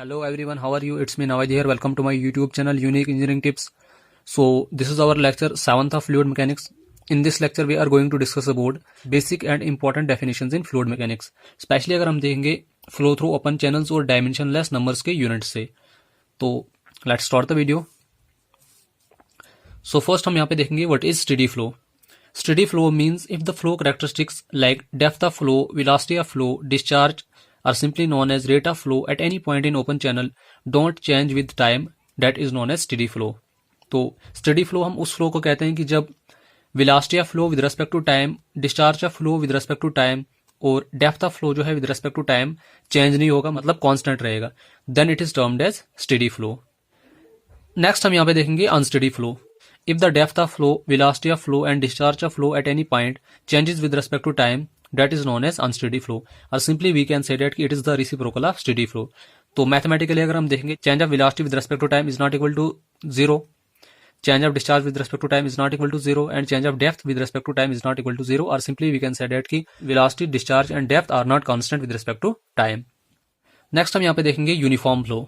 Hello everyone, how are you? It's me Nawaz here. Welcome to my YouTube channel Unique Engineering Tips. So this is our lecture 7th of Fluid Mechanics. In this lecture we are going to discuss about basic and important definitions in fluid mechanics. Especially अगर हम देखेंगे flow through open channels और dimensionless numbers के units से. तो let's start the video. So first हम यहाँ पे देखेंगे what is steady flow. Steady flow means if the flow characteristics like depth of flow, velocity of flow, discharge are simply known as rate of flow at any point in open channel don't change with time, that is known as steady flow. तो steady flow हम उस flow को कहते हैं कि जब velocity of flow with respect to time, discharge of flow with respect to time और depth of flow जो है with respect to time change नहीं होगा, मतलब constant रहेगा, then it is termed as steady flow. Next हम यहाँ पे देखेंगे unsteady flow. If the depth of flow, velocity of flow and discharge of flow at any point changes with respect to time, that is known as unsteady flow. Or simply we can say that it is the reciprocal of steady flow. तो mathematically अगर हम देखेंगे change of velocity with respect to time is not equal to 0, change of discharge with respect to time is not equal to 0 and change of depth with respect to time is not equal to 0, or simply we can say that कि velocity, discharge and depth are not constant with respect to time. Next हम यहाँ पे देखेंगे uniform flow.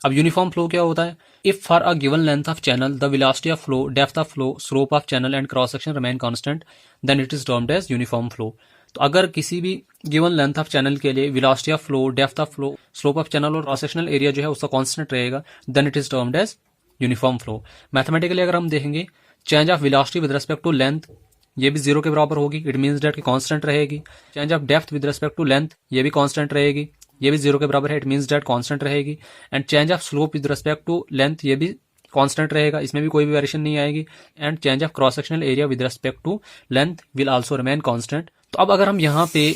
अब uniform flow क्या होता है? If for a given length of channel the velocity of flow, depth of flow, slope of channel and cross section remain constant, then it is termed as uniform flow. तो अगर किसी भी given length of channel के लिए velocity of flow, depth of flow, slope of channel और cross sectional area जो है उसका कांस्टेंट रहेगा, then it is termed as uniform flow. Mathematically अगर हम देखेंगे change of velocity with respect to length ये भी 0 के बराबर होगी, इट मीन्स डेट कि कांस्टेंट रहेगी. Change of depth with respect to length ये भी कांस्टेंट रहेगी, ये भी 0 के बराबर है, इट मीन्स डेट कांस्टेंट रहेगी. And change of slope with respect to length ये भी कांस्टेंट रहेगा, इसमें भी कोई भी वेरिएशन नहीं आएगी. And change of cross sectional area with respect to length will also remain constant. तो अब अगर हम यहाँ पे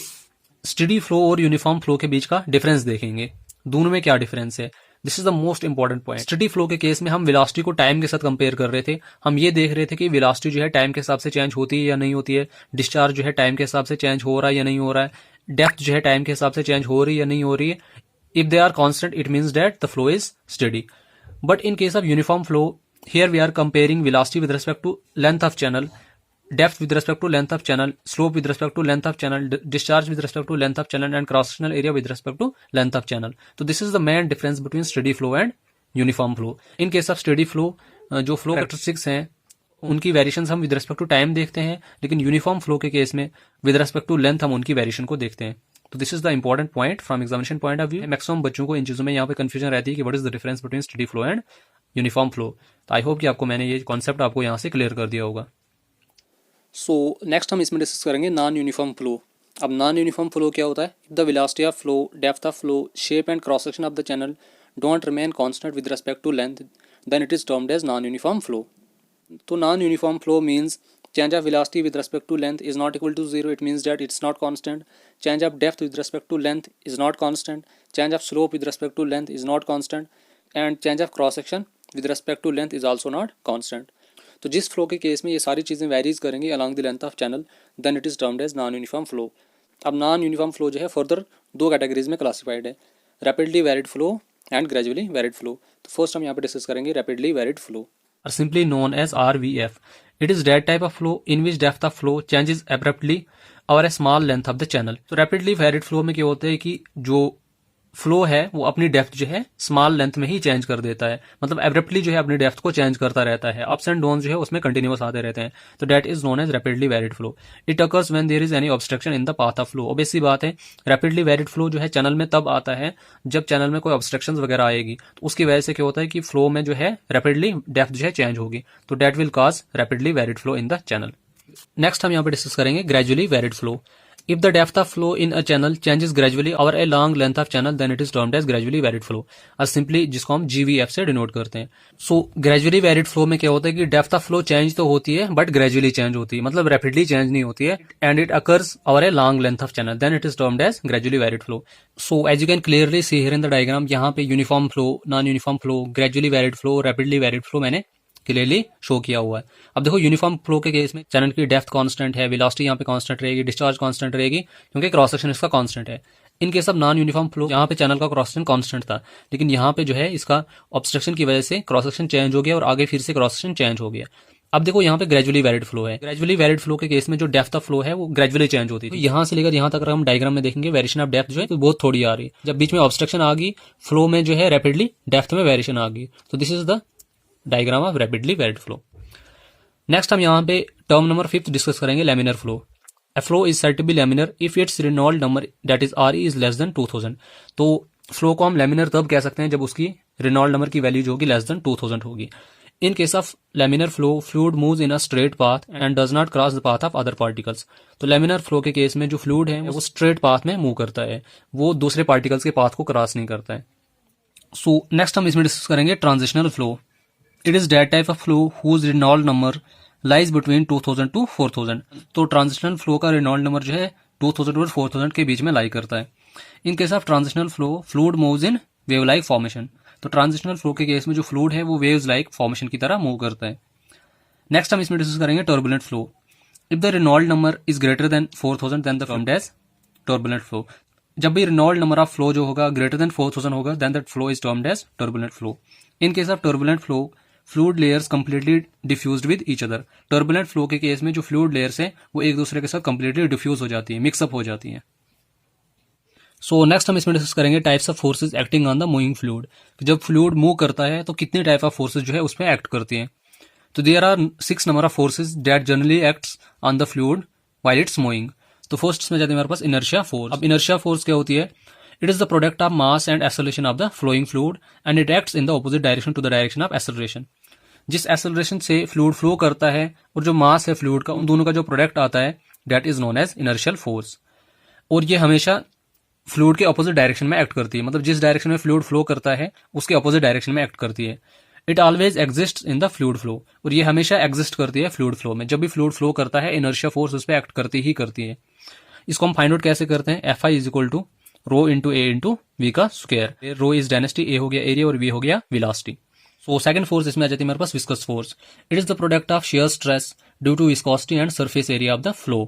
स्टेडी फ्लो और यूनिफॉर्म फ्लो के बीच का डिफरेंस देखेंगे, दोनों में क्या डिफरेंस है, this is the most important point. Steady flow के केस में हम वेलोसिटी को टाइम के साथ कंपेयर कर रहे थे. हम ये देख रहे थे कि वेलोसिटी जो है टाइम के हिसाब से चेंज होती है या नहीं होती है, डिस्चार्ज जो है टाइम के हिसाब से चेंज हो रहा है या नहीं हो रहा है, डेप्थ जो है टाइम के हिसाब से चेंज हो रही है या नहीं हो रही है. If they are constant, it means that the flow is steady. But in case of uniform flow, here we are comparing velocity with respect to length of channel, depth with respect to length of channel, slope with respect to length of channel, discharge with respect to length of channel, and cross-sectional area with respect to length of channel. So this is the main difference between steady flow and uniform flow. In case of steady flow, जो flow characteristics हैं उनकी variations हम with respect to time देखते हैं, लेकिन uniform flow के case में with respect to length हम उनकी वेरिएशन को देखते हैं. तो this is the important point from examination point of view. Maximum बच्चों को इन चीजों में यहाँ पे कंफ्यूजन रहती है कि what is the difference between steady flow and uniform flow. तो आई होप कि आपको मैंने ये कॉन्सेप्ट आपको यहाँ से क्लियर कर दिया होगा. सो नेक्स्ट हम इसमें डिस्कस करेंगे नॉन यूनिफॉर्म फ्लो. अब नॉन यूनिफॉर्म फ्लो क्या होता है? The velocity of flow, depth of flow, shape and cross section of the channel don't remain constant with respect to length, then it is termed as non uniform flow. तो non uniform flow means change of velocity with respect to length is not equal to 0, it means that it's not constant. Change of depth with respect to length is not constant. Change of slope with respect to length is not constant. And change of cross section with respect to length is also not constant. तो जिस flow के case में ये सारी चीज़ें varies करेंगी along the length of channel, then it is termed as non uniform flow. अब non uniform flow जो है फर्दर दो कैटेगरीज में क्लासिफाइड है, rapidly varied flow and gradually varied flow. तो फर्स्ट हम यहाँ पे डिस्कस करेंगे rapidly varied flow, are simply known as RVF. It is that type of flow in which depth of flow changes abruptly over a small length of the channel. तो rapidly varied flow में क्या होता है कि जो flow है वो अपनी डेप्थ जो है स्मॉल लेंथ में ही चेंज कर देता है, मतलब एब्रप्टली जो है अपनी डेप्थ को चेंज करता रहता है, अप्स एंड डाउन जो है उसमें कंटिन्यूअस आते रहते हैं. तो that is known as rapidly varied flow. It occurs when there is any obstruction in the path of flow. Obvious सी बात है, रैपिडली वेरिड फ्लो जो है चैनल में तब आता है जब चैनल में कोई ऑब्स्ट्रक्शन वगैरह आएगी, तो उसकी वजह से क्या होता है कि फ्लो में जो है रैपिडली डेप्थ जो है चेंज होगी. तो that will cause rapidly varied flow in the channel. Next हम यहाँ पे डिस्कस करेंगे gradually varied flow. If the depth of flow in a channel changes gradually over a long length of channel, then it is termed as gradually varied flow. और simply जिसको हम GVF से denote करते हैं. So gradually varied flow में क्या होता है कि depth of flow change तो होती है but gradually change होती है, मतलब rapidly change नहीं होती है, and it occurs over a long length of channel, then it is termed as gradually varied flow. So as you can clearly see here in the diagram, यहाँ पे uniform flow, non-uniform flow, gradually varied flow, rapidly varied flow मैंने clearly show किया हुआ है. अब देखो uniform flow के case में चैनल की डेप्थ कांस्टेंट है, वेलोसिटी यहाँ पे कांस्टेंट रहेगी, डिस्चार्ज कांस्टेंट रहेगी क्योंकि क्रॉस सेक्शन इसका कांस्टेंट है. इन case of non uniform flow यहाँ पे चैनल का क्रॉस सेक्शन कांस्टेंट था, लेकिन यहाँ पे जो है इसका ऑब्स्ट्रक्शन की वजह से क्रॉस सेक्शन चेंज हो गया और आगे फिर से क्रॉस सेक्शन चेंज हो गया. अब देखो यहाँ पे ग्रेजुअली वैरिड फ्लो है। ग्रेजुअली वैरिड फ्लो के केस में जो डेप्थ ऑफ फ्लो है वो ग्रेजुअली चेंज होती है। तो यहाँ से लेकर यहाँ तक अगर हम डायग्राम में देखेंगे वेरिएशन ऑफ डेप्थ जो है तो बहुत थोड़ी आ रही है। जब बीच में ऑब्स्ट्रक्शन आ गई फ्लो में जो है रैपिडली डेप्थ में वेरिएशन आ गई। तो this is the diagram of rapidly varied flow. Next हम यहाँ पे टर्म नंबर 5 डिस्कस करेंगे, laminar flow. A flow is said to be laminar if its Reynolds number that is RE is less than 2000। तो flow को हम laminar तब कह सकते हैं जब उसकी रेनॉल्ड नंबर की वैल्यू जो होगी लेस देन 2000 होगी। इन case of laminar flow fluid moves in a straight path and does not cross the path of other particles. तो लैमिनर फ्लो के केस में जो फ्लूइड है वो स्ट्रेट पाथ में मूव करता है, वो दूसरे पार्टिकल्स के पाथ को क्रॉस नहीं करता है। सो नेक्स्ट हम इसमें डिस्कस करेंगे transitional flow. It is that type of flow whose Reynold number lies between 2000 to 4000। तो ट्रांजिशनल फ्लो का रेनॉल्ड नंबर जो है 2000 और 4000 के बीच में लाई करता है। इन case of transitional flow fluid moves in wave like formation. तो ट्रांजिशनल फ्लो के केस में जो फ्लूइड है वो वेव्स लाइक फॉर्मेशन की तरह मूव करता है। नेक्स्ट हम इसमें डिस्कस करेंगे turbulent flow. If the Reynold number is greater than 4000 then the termed as turbulent flow. जब भी रेनॉल्ड नंबर ऑफ फ्लो जो होगा ग्रेटर देन 4000 होगा then that flow is termed as turbulent flow. In case of turbulent flow fluid layers completely diffused with each other. Turbulent flow के case में जो fluid layers है वो एक दूसरे के साथ कंप्लीटली डिफ्यूज हो जाती है, मिक्सअप हो जाती है। सो नेक्स्ट हम इसमें डिस्कस करेंगे types of forces acting on the moving fluid. जब फ्लूइड मूव करता है तो कितने टाइप ऑफ फोर्सेज जो है उस पर एक्ट करती हैं। तो there are 6 number of forces that generally acts on the fluid while it's moving. तो फर्स्ट में जाते हैं हमारे पास इनर्शिया फोर्स। अब इनर्शिया फोर्स क्या होती है? It is the product of mass and acceleration of the flowing fluid and it acts in the opposite direction to the direction of acceleration. जिस एक्सेलरेशन से फ्लूइड फ्लो करता है और जो मास है फ्लूइड का, उन दोनों का जो प्रोडक्ट आता है that is known as inertial force. और ये हमेशा फ्लूइड के ऑपोजिट डायरेक्शन में एक्ट करती है, मतलब जिस डायरेक्शन में फ्लूइड फ्लो करता है उसके ऑपोजिट डायरेक्शन में एक्ट करती है। It always exist in the fluid flow. और ये हमेशा एग्जिस्ट करती है फ्लूइड फ्लो में। जब भी फ्लूइड फ्लो करता है इनर्शिया फोर्स उस पर एक्ट करती ही करती है। इसको हम फाइंड आउट कैसे करते हैं? F I is equal to rho into A into V का square. Rho is density, A हो गया एरिया और वी हो गया वेलोसिटी। सो सेकंड फोर्स इसमें आ जाती है हमारे पास viscous force. It is the product of shear stress due to viscosity and surface area of the flow.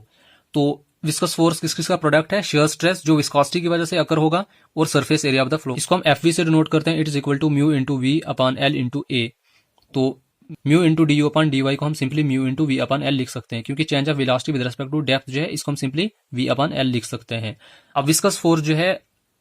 तो विस्कस फोर्स किस किस का प्रोडक्ट है? शेयर स्ट्रेस जो विस्कोसिटी की वजह से अकर होगा और surface area of the flow. इसको हम एफ वी से डिनोट करते हैं। It is equal to mu into V upon L into A. तो mu into D U upon D Y को हम simply mu into V upon L लिख सकते हैं, क्योंकि change of velocity with respect to depth जो है इसको हम सिंपली वी अपॉन एल लिख सकते हैं। अब विस्कस फोर्स जो है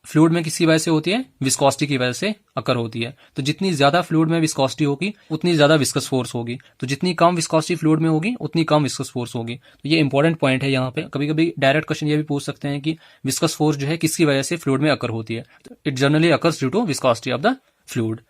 फ्लूइड में किसकी वजह से होती है? विस्कोसिटी की वजह से अकर होती है। तो जितनी ज्यादा फ्लूइड में विस्कोसिटी होगी उतनी ज्यादा विस्कस फोर्स होगी। तो जितनी कम विस्कोसिटी फ्लूइड में होगी उतनी कम विस्कस फोर्स होगी। तो ये इंपॉर्टेंट पॉइंट है यहाँ पे। कभी कभी डायरेक्ट क्वेश्चन ये भी पूछ सकते हैं कि विस्कस फोर्स जो है किसकी वजह से फ्लूइड में अकर होती है? It generally occurs due to viscosity of the fluid.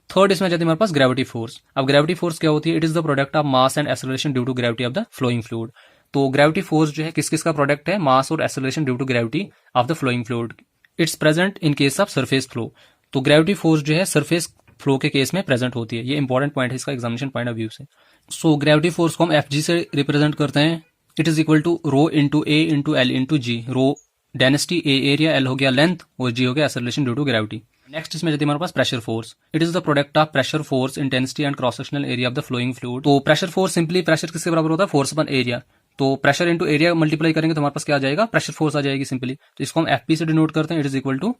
Third इसमें जाती है हमारे पास ग्रेविटी फोर्स। अब ग्रेविटी फोर्स क्या होती है? It is the product of mass and acceleration due to gravity of the flowing fluid. तो ग्रेविटी फोर्स जो है किस किस का प्रोडक्ट है? मास और acceleration due to gravity of the flowing fluid. It's present in case of surface flow. तो gravity force जो है सरफेस फ्लो के केस में प्रेजेंट होती है। ये इंपॉर्टेंट पॉइंट है इसका एग्जामिनेशन पॉइंट ऑफ व्यू से। सो ग्रेविटी फोर्स को हम एफ जी से रिप्रेजेंट करते हैं। It is equal to rho into A into L into G. Rho density, A area, L हो गया लेंथ और जी हो गया acceleration due to gravity. Next इसमें जाती है हमारे पास pressure force. It is the product of pressure force, intensity and cross sectional area of the flowing fluid. तो प्रेशर फोर्स सिंपली प्रेशर किसके बराबर होता है? Force upon area. तो प्रेशर इंटू एरिया मल्टीप्लाई करेंगे तो हमारे पास क्या आ जाएगा? प्रेशर फोर्स आ जाएगी सिंपली। तो इसको हम एफपी से डिनोट करते हैं। It is equal to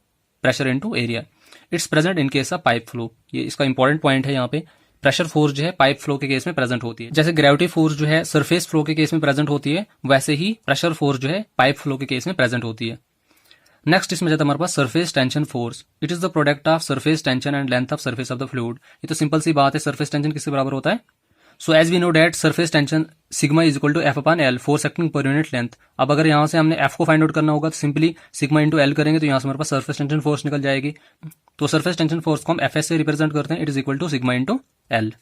pressure into area. It's present in case of pipe flow. ये इसका इंपॉर्टेंट पॉइंट है यहाँ पे। प्रेशर फोर्स जो है पाइप फ्लो के केस में प्रेजेंट होती है। जैसे ग्रेविटी फोर्स जो है सरफेस फ्लो के केस में प्रेजेंट होती है, वैसे ही प्रेशर फोर्स जो है पाइप फ्लो के केस में प्रेजेंट होती है। नेक्स्ट इसमें जाता है हमारे पास surface tension force. It is the product of surface tension and length of surface of the fluid. ये तो सिंपल सी बात है, सरफेस टेंशन किसके बराबर होता है? So as we know that surface tension sigma is equal to F upon L, force acting per unit length. अब अगर यहाँ से हमने एफ को फाइंड आउट करना होगा तो सिंपली सिग्मा इंटू एल करेंगे तो यहाँ से हमारे पास सरफेस टेंशन फोर्स निकल जाएगी। तो सरफेस टेंशन फोर्स को हम एफ एस से रिप्रेजेंट करते हैं। It is equal to sigma into L.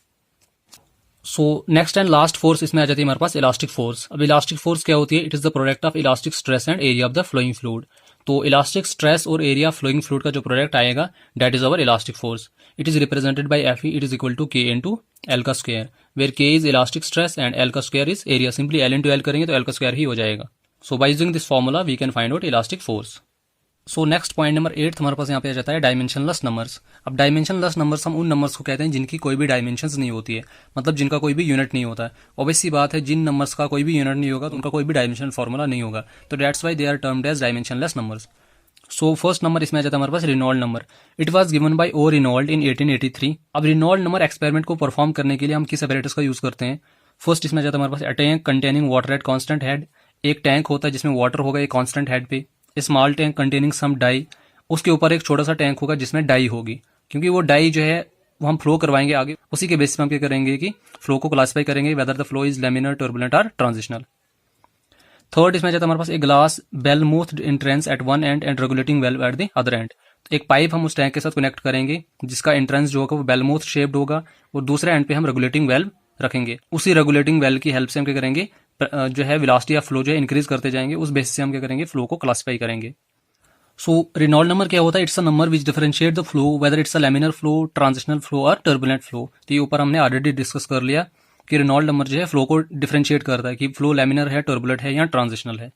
So next and last force इसमें आ जाती है हमारे पास इलास्टिक फोर्स। अब इलास्टिक फोर्स क्या होती है? It is the product of elastic stress and area of the flowing fluid. तो इलास्टिक स्ट्रेस और एरिया फ्लोइंग फ्लूइड का जो प्रोडक्ट आएगा that is our elastic force. It is represented by F E. It is equal to के into L का square, where K is elastic stress and L का square is area. Simply L into L करेंगे तो L का square ही हो जाएगा। So by using this formula we can find out elastic force. So next point number 8 हमारे पास यहाँ पे आ जाता है डायमेंशनलेस नंबर्स। अब डायमेंशनलेस नंबर्स हम उन नंबर्स को कहते हैं जिनकी कोई भी डायमेंशंस नहीं होती है, मतलब जिनका कोई भी यूनिट नहीं होता है। ऑब्वियस सी बात है, जिन नंबर्स का कोई भी यूनिट नहीं होगा तो उनका कोई भी डायमेंशन फॉर्मूला नहीं होगा। तो that's why they are termed as dimensionless numbers. So first number इसमें आ जाता है हमारे पास Reynold number. It was given by O Reynold in 1883। अब रेनॉल्ड नंबर एक्सपेरिमेंट को परफॉर्म करने के लिए हम किस अपैरेटस का यूज करते हैं? फर्स्ट इसमें आ जाता है हमारे पास a tank containing water at constant head. एक टैंक होता है जिसमें वाटर होगा एक कांस्टेंट हेड पे। Small tank containing some dye, उसके ऊपर एक छोटा सा टैंक होगा जिसमें डाई होगी, क्योंकि वो डाई जो है वो हम फ्लो करवाएंगे आगे, उसी के बेसिस पे हम क्या करेंगे कि फ्लो को क्लासिफाई करेंगे whether the flow is laminar, turbulent और ट्रांजिशनल। थर्ड इसमें जाता है हमारे पास एक glass bell mouth entrance at one end and regulating valve at the other end. एक पाइप हम उस टैंक के साथ कनेक्ट करेंगे जिसका एंट्रेंस जो होगा वो बेलमूथ शेप्ड होगा, और दूसरे एंड पे हम रेगुलेटिंग वेल्व रखेंगे। उसी रेगुलेटिंग वेल्व की हेल्प से हम क्या करेंगे, जो है वेलोसिटी ऑफ फ्लो जो है इंक्रीज करते जाएंगे, उस बेसिस से हम क्या करेंगे, फ्लो को क्लासिफाई करेंगे। सो रेनॉल्ड नंबर क्या होता है, it's a number which differentiate the flow whether it's a laminar flow, transitional flow और टर्बुलेंट फ्लो। तो ये ऊपर हमने ऑलरेडी डिस्कस कर लिया कि रेनॉल्ड नंबर जो है फ्लो को डिफरेंशिएट करता है कि फ्लो लेमिनर है, टर्बुलेंट है या ट्रांजिशनल है।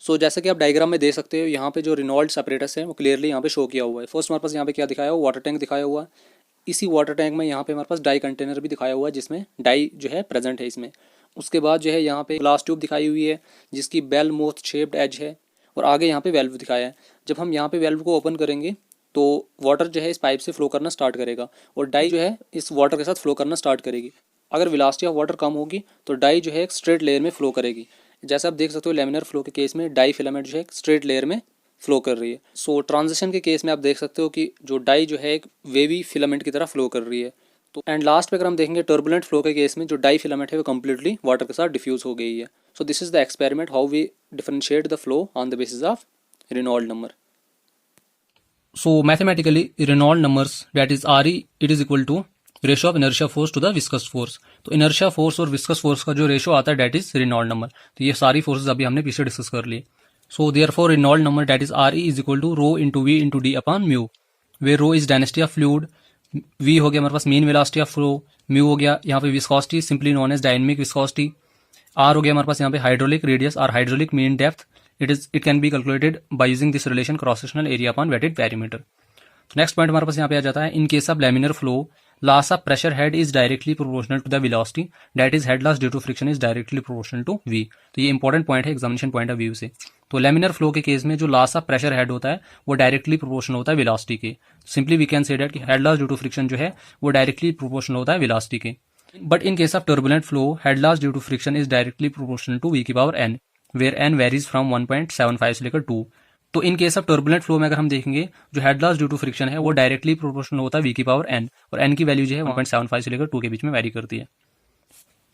सो जैसे कि आप डायग्राम में देख सकते हो, यहाँ पे जो रेनॉल्ड सेपरेटस है वो क्लियरली यहाँ पे शो किया हुआ है। फर्स्ट हमारे पास यहाँ पे क्या दिखाया हुआ, वाटर टैंक दिखाया हुआ है। इसी वाटर टैंक में यहाँ पे हमारे पास डाई कंटेनर भी दिखाया हुआ है जिसमें डाई जो है प्रेजेंट है इसमें। उसके बाद जो है यहाँ पे ग्लास ट्यूब दिखाई हुई है जिसकी बेल माउथ शेप्ड एज है, और आगे यहाँ पे वेल्व दिखाया है। जब हम यहाँ पे वेल्व को ओपन करेंगे तो वाटर जो है इस पाइप से फ्लो करना स्टार्ट करेगा, और डाई जो है इस वाटर के साथ फ्लो करना स्टार्ट करेगी। अगर वेलोसिटी ऑफ वाटर कम होगी तो डाई जो है एक स्ट्रेट लेयर में फ्लो करेगी। जैसे आप देख सकते हो लेमिनर फ्लो के केस में डाई फिलामेंट जो है एक स्ट्रेट लेयर में फ्लो कर रही है। सो ट्रांजिशन के केस में आप देख सकते हो कि जो डाई जो है एक वेवी फिलामेंट की तरह फ्लो कर रही है। तो एंड लास्ट पे अगर हम देखेंगे टर्बुलेंट फ्लो के केस में जो डाई फिलामेंट है वो कम्प्लीटली वाटर के साथ डिफ्यूज हो गई है। So this is the experiment how we differentiate the flow on the basis of Reynold number. So mathematically Reynold numbers that is R E, it is equal to ratio of inertia force to the viscous force. तो inertia force और viscous force का जो ratio आता है that is Reynold number. तो ये सारी forces अभी हमने पीछे डिस्कस कर लिए। So therefore Reynold number that is R E is equal to rho into V into D upon mu, where rho is density of fluid, V हो गया हमारे पास mean velocity of flow, mu हो गया यहाँ पे viscosity simply known as dynamic viscosity, R हो गया हमारे पास यहाँ पे हाइड्रोलिक रेडियस और hydraulic mean depth. It can be calculated by using this relation cross sectional area upon wetted perimeter. तो नेक्स्ट पॉइंट हमारे पास यहाँ पे आ जाता है, इन case of laminar flow loss of pressure head is directly proportional to the velocity, that is head loss due to friction is directly proportional to v। तो ये इंपॉर्टेंट पॉइंट है एग्जामिनेशन पॉइंट ऑफ व्यू से। तो laminar flow के case में जो loss of pressure head होता है वो डायरेक्टली प्रोपोर्शनल होता है वेलोसिटी के। Simply we can say that कि head loss due to friction जो है वो डायरेक्टली प्रोपोर्शनल होता है वेलोसिटी के। But in case of turbulent flow head loss due to friction is directly proportional to v की power n, where n varies from 1.75 से लेकर 2। तो in case of turbulent flow में अगर हम देखेंगे जो head loss due to friction है वो डायरेक्टली प्रोपोर्शनल होता है v की पावर n, और n की वैल्यू जो है 1.75 से लेकर 2 के बीच में वेरी करती है।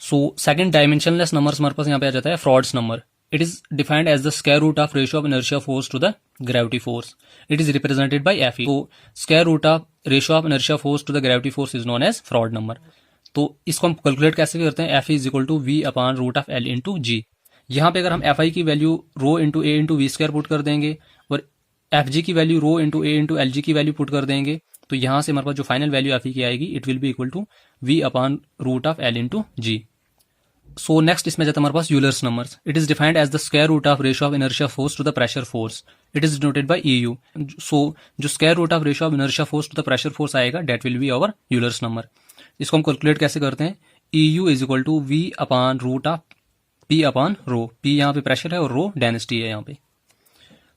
सो सेकंड डायमेंशनलेस नंबर्स हमारे पास यहाँ पे आ जाता है Froude's number. It is defined as the square root of ratio of inertia force to the gravity force. It is represented by F E. तो square root of ratio of inertia force to the gravity force is known as Froude number. तो इसको हम calculate कैसे करते हैं, F is equal to V upon root of L into G. यहाँ पे अगर हम एफ आई की value rho into A into V square put कर देंगे और एफ जी की value rho into A into L G की वैल्यू पुट कर देंगे, तो यहाँ से हमारे पास जो फाइनल वैल्यू एफ ई की आएगी it will be equal to V upon root of L into G. So next इसमें जाता है हमारे पास Euler's numbers. It is defined as the square root of ratio of inertia force to the pressure force. It is denoted by E U. So जो square root of ratio of inertia force to the pressure force आएगा that will be our Euler's number. इसको हम calculate कैसे करते हैं, E U is equal to V upon root of P upon rho. P यहाँ पे pressure है और रो डेंसिटी है यहाँ पे।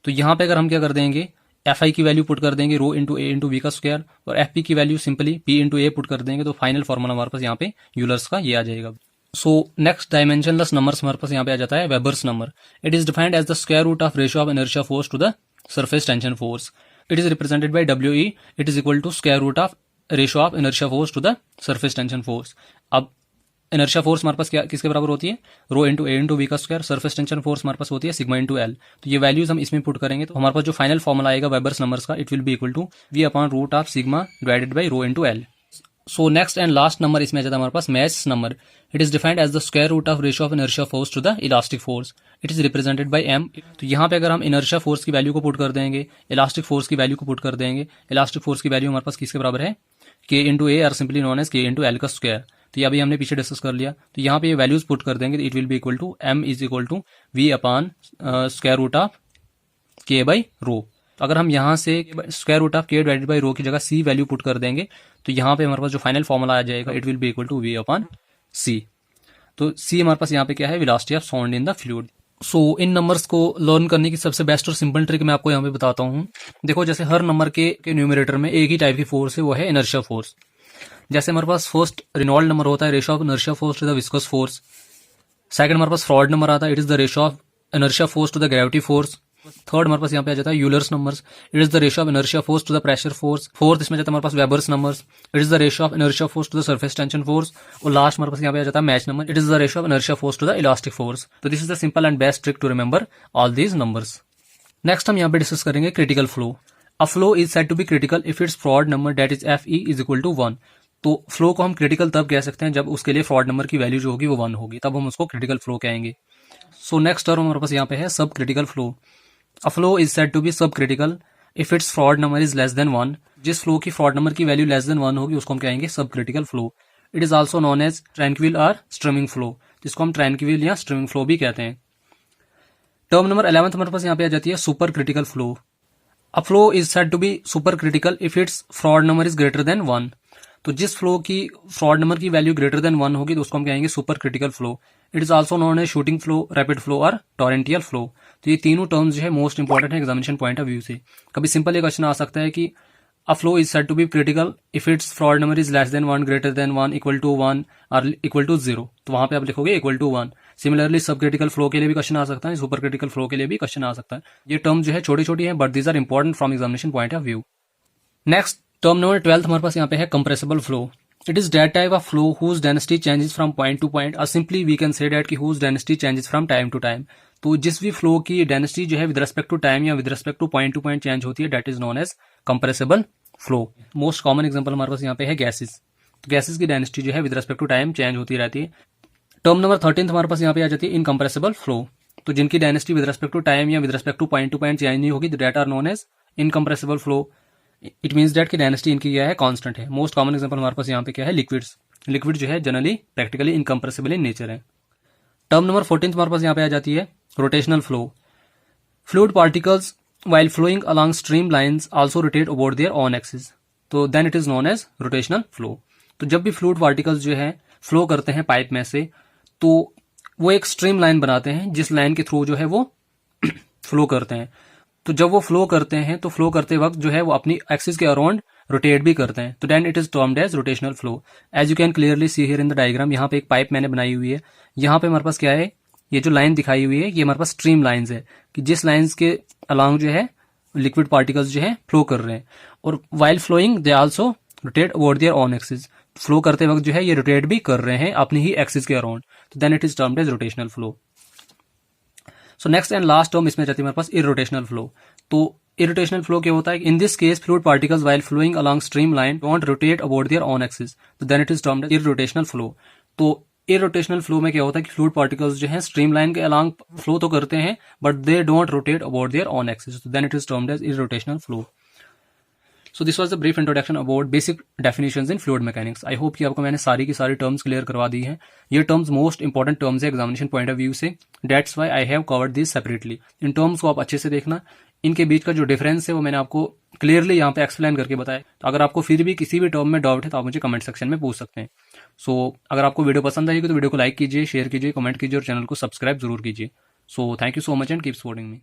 तो यहाँ पे अगर हम क्या कर देंगे, एफ आई की वैल्यू पुट कर देंगे रो इंटू ए इंटू वी का स्क्वायर, और एफ पी की वैल्यू सिंपली पी इंटू ए पुट कर देंगे, तो फाइनल फॉर्मूला हमारे पास यहाँ पे यूलर्स का ये आ जाएगा। सो नेक्स्ट डायमेंशनलेस नंबर्स हमारे पास यहाँ पे आ जाता है Weber's number. It is defined as the square root of ratio of inertia force to the surface tension force. It is represented by W E. It is equal to square root of ratio of inertia force to the surface tension force. अब inertia force हमारे पास क्या किसके बराबर होती है, rho into A into V का square. Surface tension force हमारे पास होती है सिग्मा इंटू एल। तो ये वैल्यूज हम इसमें पुट करेंगे तो हमारे पास जो फाइनल फॉर्मूला आएगा वेबर्स नंबर्स का it will be equal to V upon root of sigma divided by rho into L. So next and last number इसमें आ जाता है हमारे पास Mach number. It is defined as the square root of ratio of inertia force to the elastic force. It is represented by M. तो यहाँ पे अगर हम इनर्शिया फोर्स की वैल्यू को पुट कर देंगे, इलास्टिक फोर्स की वैल्यू को पुट कर देंगे, इलास्टिक फोर्स की वैल्यू हमारे पास किसके बराबर है, के इंटू ए और सिंपली नोन एज के इंटू एल का स्क्वायर। तो ये अभी हमने पीछे डिस्कस कर लिया। तो यहाँ पे ये वैल्यूज पुट कर देंगे, it will be equal to M is equal to V upon square root of K by rho. तो अगर हम यहाँ से square root of K divided by rho की जगह सी वैल्यू पुट कर देंगे तो यहाँ पे हमारे पास जो फाइनल फॉर्मूला आ जाएगा it will be equal to V upon C. तो सी हमारे पास यहाँ पे क्या है, velocity of sound in the fluid. So इन नंबर्स को लर्न करने की सबसे बेस्ट और सिंपल ट्रिक मैं आपको यहाँ पे बताता हूँ। देखो जैसे हर नंबर के न्यूमरेटर में एक ही टाइप की फोर्स है, वो है इनर्शिया फोर्स। जैसे हमारे पास फर्स्ट रेनॉल्ड नंबर होता है ratio of inertia force to the viscous force. Second हमारे पास फ्रॉड नंबर आता है, it is the ratio of inertia force to the gravity force. Third हमारे पास यहाँ पे आ जाता है Euler's numbers, it is the ratio of inertia force to the pressure force. Fourth इसमें जाता है हमारे पास Weber's numbers, it is the ratio of inertia force to the surface tension force. और लास्ट हमारे पास यहाँ पे आ जाता है Mach number, it is the ratio of inertia force to the elastic force. तो this is the simple and best trick to remember all these numbers. Next हम यहाँ पे डिस्कस करेंगे critical flow. A flow is said to be critical if its Froude number that is F E is equal to 1। तो flow को हम critical तब कह सकते हैं जब उसके लिए फ्रॉड नंबर की वैल्यू जो होगी वो 1 होगी, तब हम उसको क्रिटिकल फ्लो कहेंगे। सो नेक्स्ट टर्म हमारे पास यहाँ पे है sub critical flow. A flow is said to be sub critical if its Froude number is less than 1। जिस फ्लो की फ्रॉड नंबर की वैल्यू लेस देन 1 होगी उसको हम कहेंगे sub critical flow. It is also known as tranquil और streaming flow, जिसको हम ट्रैंक्विल या स्ट्रीमिंग फ्लो भी कहते हैं। टर्म नंबर 11 हमारे पास यहाँ पे आ जाती है super critical flow. A flow is said to be super critical if its Froude number is greater than 1। तो जिस फ्लो की फ्रॉड नंबर की वैल्यू ग्रेटर देन 1 होगी तो उसको हम कहेंगे super critical flow. It is also known as shooting flow, rapid flow और टॉरेंटियल फ्लो। तो ये तीनों टर्म्स जो है मोस्ट इंपॉर्टेंट है एग्जामिनेशन पॉइंट ऑफ व्यू से। कभी सिंपल ये क्वेश्चन आ सकता है कि a flow is said to be critical if its Froude number is less than 1, greater than 1, equal to 1 और इक्वल टू 0। तो वहां पे आप लिखोगे इक्वल टू 1। सिमिलरली सब क्रिटिकल फ्लो के लिए भी क्वेश्चन आ सकता है, सुपर क्रिटिकल फ्लो के लिए भी क्वेश्चन आ सकता है। ये टर्म जो है छोटी छोटी है but these are important from examination point of view. Next term number 12 हमारे पास यहाँ पे है compressible flow. It is that type of flow whose density changes from point to point, or simply we can say that कि whose density changes from time to time। तो जिस भी flow की डेंसिटी जो है विद रेस्पेक्ट टू टाइम या with respect to point change होती है that is known as compressible flow. Most common example हमारे पास यहाँ पे है गैसेस। तो गैसेस की डेंसिटी जो है with respect to time change होती रहती है। टर्म नंबर 13 हमारे पास यहाँ पे आ जाती है इनकम्प्रेसिबल फ्लो। तो जिनकी density with respect to time या with respect to point change नहीं होगी that are known as incompressible flow. It means that की डेंसिटी इनकी क्या है कांस्टेंट है। मोस्ट कॉमन एग्जांपल हमारे पास यहाँ पे क्या है लिक्विड्स। लिक्विड जो है generally practically incompressible in nature है। टर्म नंबर 14 हमारे पास यहाँ पे आ जाती है rotational flow. Fluid particles while flowing along stream lines also rotate about their own axis, तो then it is known as rotational flow। तो जब भी फ्लूइड पार्टिकल्स जो है फ्लो करते हैं पाइप में से तो वो एक स्ट्रीम लाइन बनाते हैं जिस लाइन के थ्रू जो है वो फ्लो करते हैं। तो जब वो फ्लो करते हैं तो फ्लो करते वक्त जो है वो अपनी एक्सिस के अराउंड रोटेट भी करते हैं, तो then it is termed as rotational flow. As you can clearly see here in the diagram, यहाँ पे एक पाइप मैंने बनाई हुई है। यहाँ पे हमारे पास क्या है, ये जो लाइन दिखाई हुई है ये हमारे पास स्ट्रीम लाइंस है कि जिस लाइंस के अलॉन्ग जो है लिक्विड पार्टिकल्स जो है फ्लो कर रहे हैं। और while flowing they also rotate over their own axis. Flow करते वक्त जो है ये रोटेट भी कर रहे हैं अपनी ही एक्सिस के अराउंड, तो then it is termed as rotational flow. So next and last term इसमें जाती है हमारे पास इरोटेशनल फ्लो। तो इरोटेशनल फ्लो क्या होता है, in this case fluid particles while flowing along stream line don't rotate about their own axis, तो then it is termed as irrotational flow. तो इरोटेशनल फ्लो में क्या होता है कि फ्लूइड पार्टिकल्स जो है स्ट्रीम लाइन के अलॉन्ग फ्लो तो करते हैं but they don't rotate about their own axis, तो then it is termed as irrotational flow. So this was the brief introduction about basic definitions in fluid mechanics. I hope कि आपको मैंने सारी की सारी टर्म्स क्लियर करवा दी हैं। ये टर्म्स मोस्ट इंपॉर्टेंट टर्म्स है एग्जामिनेशन पॉइंट ऑफ व्यू से, that's why I have covered this separately. In terms को आप अच्छे से देखना, इनके बीच का जो डिफरेंस है वो मैंने आपको क्लियरली यहाँ पे एक्सप्लेन करके बताया। तो अगर आपको फिर भी किसी भी टर्म में डाउट है तो आप मुझे कमेंट सेक्शन में पूछ सकते हैं। सो अगर आपको वीडियो पसंद आएगी तो वीडियो को लाइक कीजिए, शेयर कीजिए, कमेंट कीजिए और चैनल को सब्सक्राइब जरूर कीजिए। So thank you so much and keep supporting me.